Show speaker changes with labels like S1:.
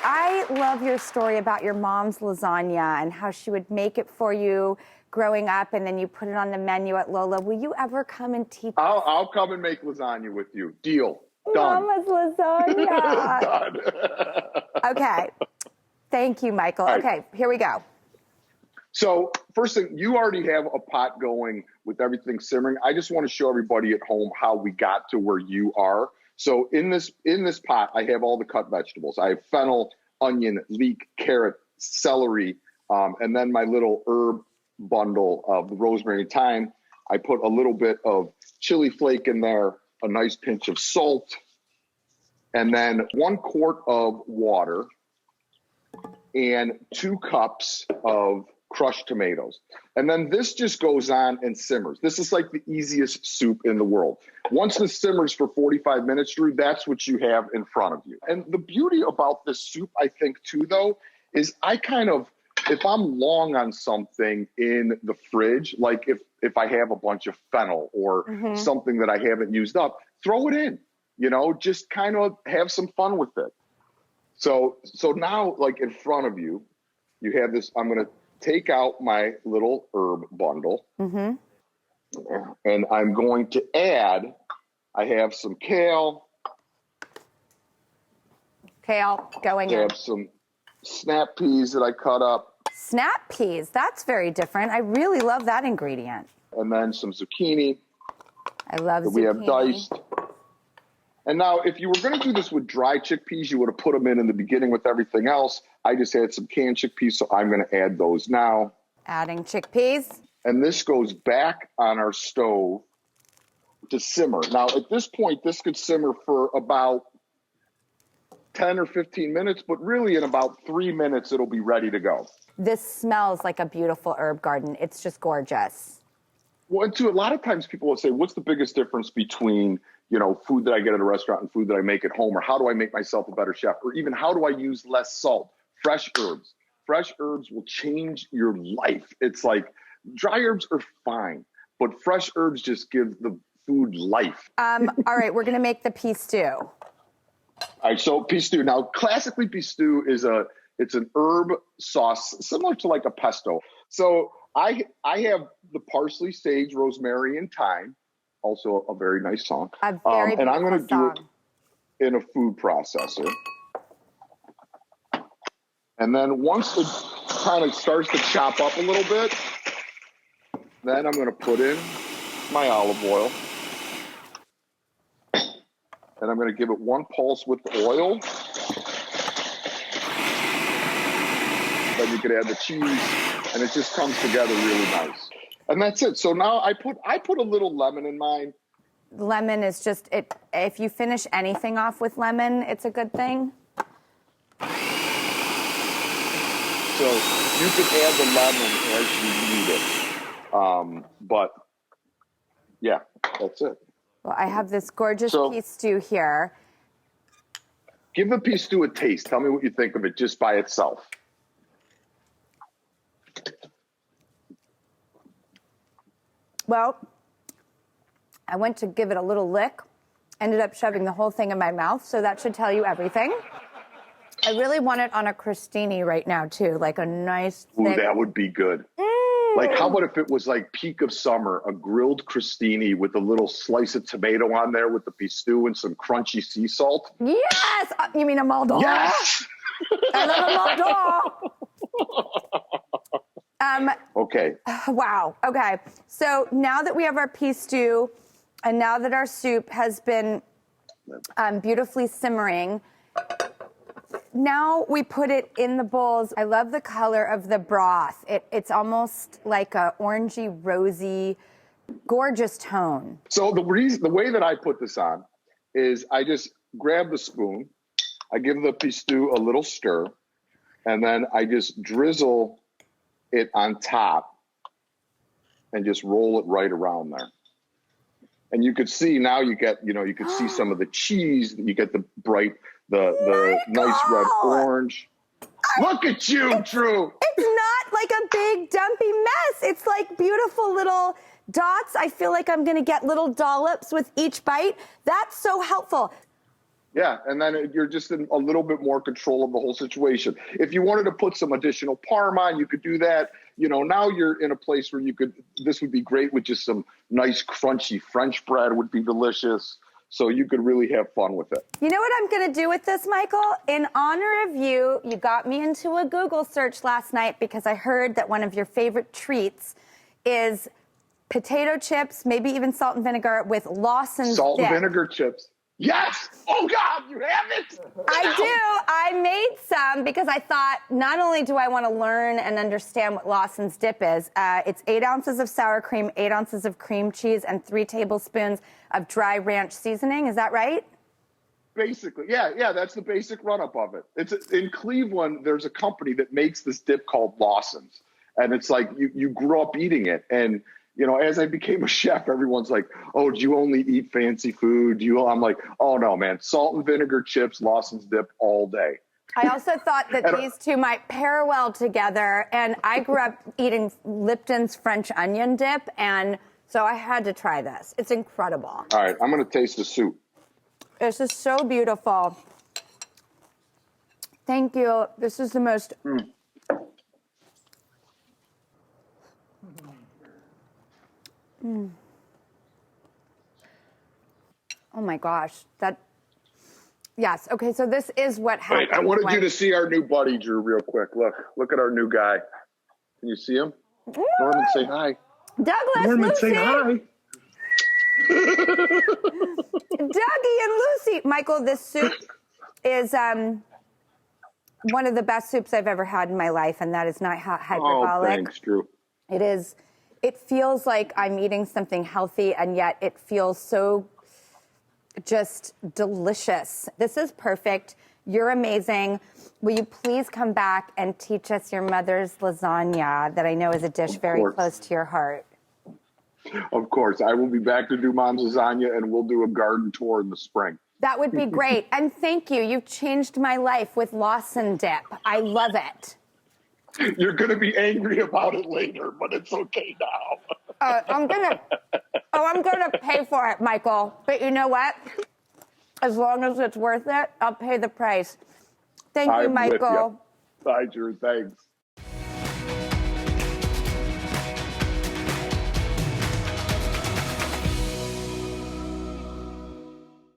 S1: I love your story about your mom's lasagna and how she would make it for you growing up, and then you put it on the menu at Lola. Will you ever come and teach?
S2: I'll come and make lasagna with you. Deal. Done.
S1: Mama's lasagna.
S2: Done.
S1: Okay. Thank you, Michael.
S2: Right.
S1: Okay, here we go.
S2: So first thing, you already have a pot going with everything simmering. I just want to show everybody at home how we got to where you are. So in this pot, I have all the cut vegetables. I have fennel, onion, leek, carrot, celery, and then my little herb bundle of rosemary and thyme. I put a little bit of chili flake in there, a nice pinch of salt, and then 1 quart of water and 2 cups of crushed tomatoes. And then this just goes on and simmers. This is like the easiest soup in the world. Once this simmers for 45 minutes, Drew, that's what you have in front of you. And the beauty about this soup, I think, too, though, is I kind of, if I'm long on something in the fridge, like if I have a bunch of fennel or something that I haven't used up, throw it in, just kind of have some fun with it. So now, like in front of you, you have this, I'm going to take out my little herb bundle, and I'm going to add, I have some kale.
S1: Kale going in.
S2: I have some snap peas that I cut up.
S1: Snap peas, that's very different. I really love that ingredient.
S2: And then some zucchini.
S1: I love zucchini.
S2: We have diced. And now, if you were going to do this with dry chickpeas, you would have put them in the beginning with everything else. I just had some canned chickpeas, so I'm going to add those now.
S1: Adding chickpeas.
S2: And this goes back on our stove to simmer. Now, at this point, this could simmer for about 10 or 15 minutes, but really in about 3 minutes, it'll be ready to go.
S1: This smells like a beautiful herb garden. It's just gorgeous.
S2: Well, and too, a lot of times people will say, what's the biggest difference between, food that I get at a restaurant and food that I make at home? Or how do I make myself a better chef? Or even how do I use less salt? Fresh herbs. Fresh herbs will change your life. It's like dry herbs are fine, but fresh herbs just give the food life.
S1: All right, we're going to make the Pistou.
S2: All right, so Pistou. Now, classically, Pistou is it's an herb sauce similar to like a pesto. So I have the parsley, sage, rosemary, and thyme. Also a very nice song.
S1: A very
S2: and I'm going to do
S1: song.
S2: it in a food processor. And then once it kind of starts to chop up a little bit, then I'm going to put in my olive oil. And I'm going to give it 1 pulse with the oil. Then you could add the cheese, and it just comes together really nice. And that's it. So now I put a little lemon in mine.
S1: Lemon is just it. If you finish anything off with lemon, it's a good thing.
S2: So you can add the lemon as you need it. But yeah, that's it.
S1: Well, I have this gorgeous Pistou here.
S2: Give the Pistou a taste. Tell me what you think of it just by itself.
S1: Well, I went to give it a little lick, ended up shoving the whole thing in my mouth, so that should tell you everything. I really want it on a crostini right now, too, like a nice thick...
S2: Ooh, that would be good. Like, how about if it was like peak of summer, a grilled crostini with a little slice of tomato on there with the Pistou and some crunchy sea salt?
S1: Yes! You mean a Maldon?
S2: Yes!
S1: I love a Maldon!
S2: Okay.
S1: Wow. Okay. So now that we have our Pistou, and now that our soup has been beautifully simmering, now we put it in the bowls. I love the color of the broth. It's almost like a orangey, rosy, gorgeous tone.
S2: So the way that I put this on is I just grab the spoon, I give the Pistou a little stir, and then I just drizzle it on top and just roll it right around there. And you could see now you could see some of the cheese, you get the bright, the nice red orange. Look at you, Drew.
S1: It's not like a big dumpy mess. It's like beautiful little dots. I feel like I'm going to get little dollops with each bite. That's so helpful.
S2: Yeah, and then you're just in a little bit more control of the whole situation. If you wanted to put some additional parm on, you could do that. You know, now you're in a place where this would be great with just some nice crunchy French bread would be delicious. So you could really have fun with it.
S1: You know what I'm going to do with this, Michael? In honor of you, you got me into a Google search last night because I heard that one of your favorite treats is potato chips, maybe even salt and vinegar with Lawson's
S2: Salt
S1: dip.
S2: and vinegar chips. Yes! Oh, God, you have it?
S1: I do. I made some because I thought not only do I want to learn and understand what Lawson's dip is, it's 8 ounces of sour cream, 8 ounces of cream cheese, and 3 tablespoons of dry ranch seasoning. Is that right?
S2: Basically, yeah, that's the basic run-up of it. It's in Cleveland, there's a company that makes this dip called Lawson's. And it's like you grew up eating it. And you know, as I became a chef, everyone's like, "Oh, do you only eat fancy food? I'm like, "Oh no, man! Salt and vinegar chips, Lawson's dip all day."
S1: I also thought that these two might pair well together. And I grew up eating Lipton's French onion dip, and so I had to try this. It's incredible.
S2: All right, I'm going to taste the soup.
S1: This is so beautiful. Thank you. This is the most. Oh my gosh, yes. Okay, so this is what happens.
S2: Wait, I wanted you to see our new buddy, Drew, real quick. Look at our new guy. Can you see him? Norman, say hi.
S1: Douglas,
S2: Norman,
S1: Lucy.
S2: say hi.
S1: Dougie and Lucy. Michael, this soup is one of the best soups I've ever had in my life, and that is not hyperbolic.
S2: Oh, thanks, Drew.
S1: It is. It feels like I'm eating something healthy, and yet it feels so just delicious. This is perfect. You're amazing. Will you please come back and teach us your mother's lasagna that I know is a dish very close to your heart?
S2: Of course. I will be back to do Mom's lasagna, and we'll do a garden tour in the spring.
S1: That would be great. And thank you. You've changed my life with Lawson dip. I love it.
S2: You're going to be angry about it later, but it's okay now.
S1: I'm gonna pay for it, Michael. But you know what? As long as it's worth it, I'll pay the price. Thank you, Michael.
S2: Bye, Drew. Thanks.